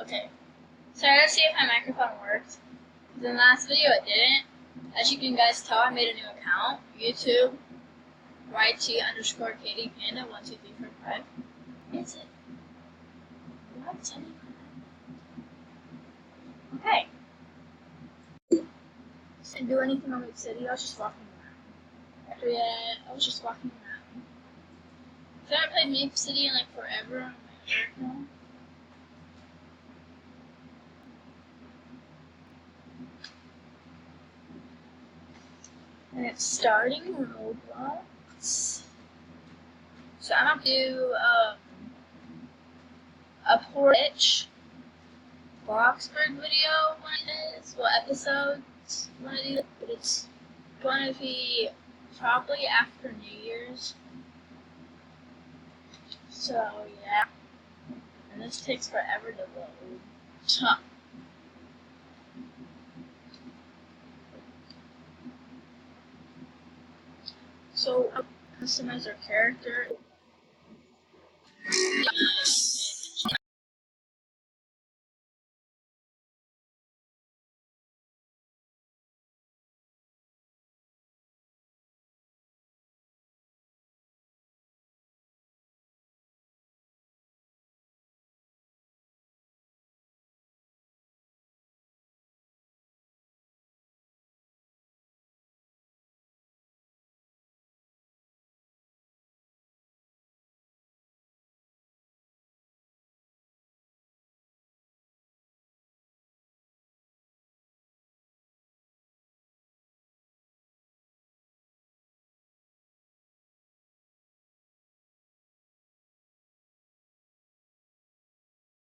Okay. So let's see if my microphone worked. In the last video it didn't. As you can guys tell, I made a new account. YouTube. YT_KatiePanda12345. Is it? What? Okay. Didn't do anything on Meep City. I was just walking around. After that, I was just walking around. I haven't played Meep City in like forever on my account. And it's starting Roblox. So I'm gonna do a Porridge Bloxburg video when it is. Well, episodes when I do it, but it's gonna be probably after New Year's. So yeah. And this takes forever to load. So customize our character.